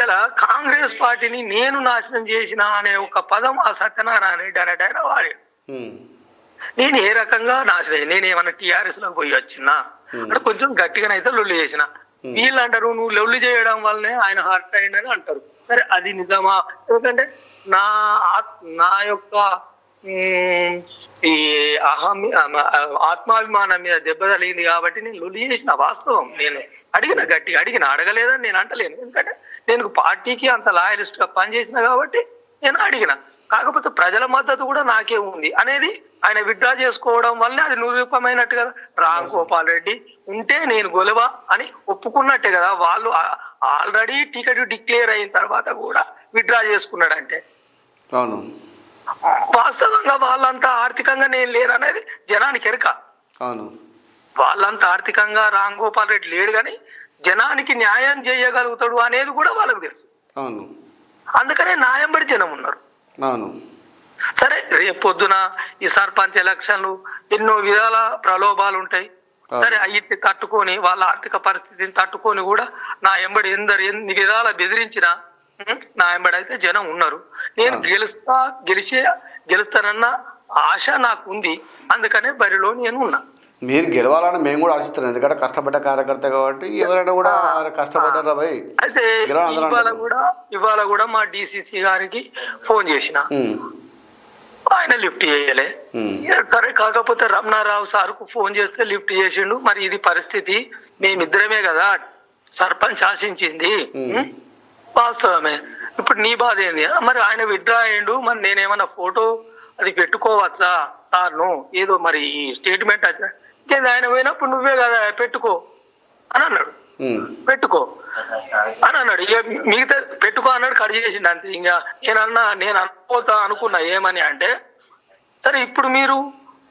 ఇలా కాంగ్రెస్ పార్టీని నేను నాశనం చేసిన అనే ఒక పదం ఆ సత్యనారాయణ రెడ్డి అనేట ఆయన వాడాడు. నేను ఏ రకంగా నాశనం, నేను ఏమన్నా టీఆర్ఎస్ లోకి పోయి వచ్చినా అంటే కొంచెం గట్టిగానైతే లొల్లి చేసిన. వీళ్ళు అంటారు నువ్వు లొల్లి చేయడం వల్లనే ఆయన హర్ట్ అయిందని అంటారు. సరే అది నిజమా? ఎందుకంటే నా యొక్క ఈ ఆత్మాభిమానం మీద దెబ్బ తగిలింది కాబట్టి నేను లొల్లి చేసిన. వాస్తవం, నేను అడిగిన, గట్టిగా అడిగిన, అడగలేదని నేను అంటలేను. ఎందుకంటే నేను పార్టీకి అంత లాయలిస్ట్ గా పనిచేసిన కాబట్టి నేను అడిగిన. కాకపోతే ప్రజల మద్దతు కూడా నాకే ఉంది అనేది ఆయన విత్డ్రా చేసుకోవడం వల్లనే అది నిరూపమైనట్టు కదా. రామ్ గోపాల్ రెడ్డి ఉంటే నేను గొలవా అని ఒప్పుకున్నట్టే కదా. వాళ్ళు ఆల్రెడీ టికెట్ డిక్లేర్ అయిన తర్వాత కూడా విత్డ్రా చేసుకున్నాడంటే అవును, వాస్తవంగా వాళ్ళంతా ఆర్థికంగా నేను లేననేది జనానికి ఎరక. అవును, వాళ్ళంతా ఆర్థికంగా రామ్ గోపాల్ రెడ్డి లేడు కానీ జనానికి న్యాయం చేయగలుగుతాడు అనేది కూడా వాళ్ళకు తెలుసు. అవును, అందుకనే న్యాయం పడి జనం ఉన్నారు. అవును. సరే రేపు పొద్దున ఈ సర్పంచ్ ఎలక్షన్లు ఎన్నో విధాల ప్రలోభాలు ఉంటాయి. సరే అయ్యి తట్టుకొని వాళ్ళ ఆర్థిక పరిస్థితిని తట్టుకొని కూడా నా ఎంబడి ఎన్ని విధాల బెదిరించినా నా ఎంబడి అయితే జనం ఉన్నారు. నేను గెలుస్తానన్న ఆశ నాకు ఉంది. అందుకనే బరిలో నేను ఉన్నా. మీరు గెలవాలని మేము కూడా ఆశిస్తున్నాం, ఎందుకంటే కష్టపడ్డ కార్యకర్త కాబట్టి ఎవరైనా కూడా కష్టపడ్డారా భయ్. అయితే ఇవాళ కూడా మా డిసిసి గారికి ఫోన్ చేసిన, ఆయన లిఫ్ట్ చేయలే. సరే కాకపోతే రమణారావు సార్కు ఫోన్ చేస్తే లిఫ్ట్ చేసిండు. మరి ఇది పరిస్థితి, మేమిద్దరమే కదా సర్పంచ్ ఆశించింది, వాస్తవమే. ఇప్పుడు నీ బాధ ఏంది? మరి ఆయన విత్డ్రా అయ్యిండు, మరి నేనేమన్నా ఫోటో అది పెట్టుకోవచ్చా సార్ను? ఏదో మరి ఈ స్టేట్మెంట్ వచ్చా, ఆయన పోయినప్పుడు నువ్వే కదా పెట్టుకో అని అన్నాడు. పెట్టుకో అని అన్నాడు. ఇక మిగతా పెట్టుకో అన్నాడు, కట్ చేసిండు అంతే. ఇంకా నేను అనుకోతా అనుకున్నా ఏమని అంటే, సరే ఇప్పుడు మీరు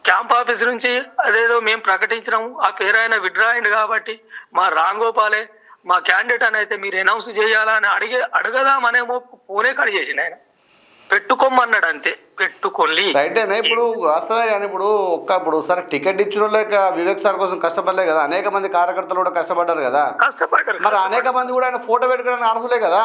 క్యాంప్ ఆఫీస్ నుంచి అదేదో మేము ప్రకటించినాము, ఆ పేరు ఆయన విత్డ్రా అయింది కాబట్టి మా రామ్ గోపాలే మా క్యాండిడేట్ అని అయితే మీరు అనౌన్స్ చేయాలని అడగదామనేమో ఫోనే కట్ చేసిండు ఆయన. పెట్టుకోమన్నాడు అంతే, పెట్టుకోండి. రైట్ అయినా ఇప్పుడు వస్తాయి కానీ ఇప్పుడు సరే టికెట్ ఇచ్చిన లేక వివేక్ సార్ కోసం కష్టపడలే కదా, అనేక మంది కార్యకర్తలు కూడా కష్టపడ్డారు కదా. కష్టపడ్డారు, మరి అనేక మంది కూడా ఆయన ఫోటో పెట్టుకోవడానికి అర్హులే కదా.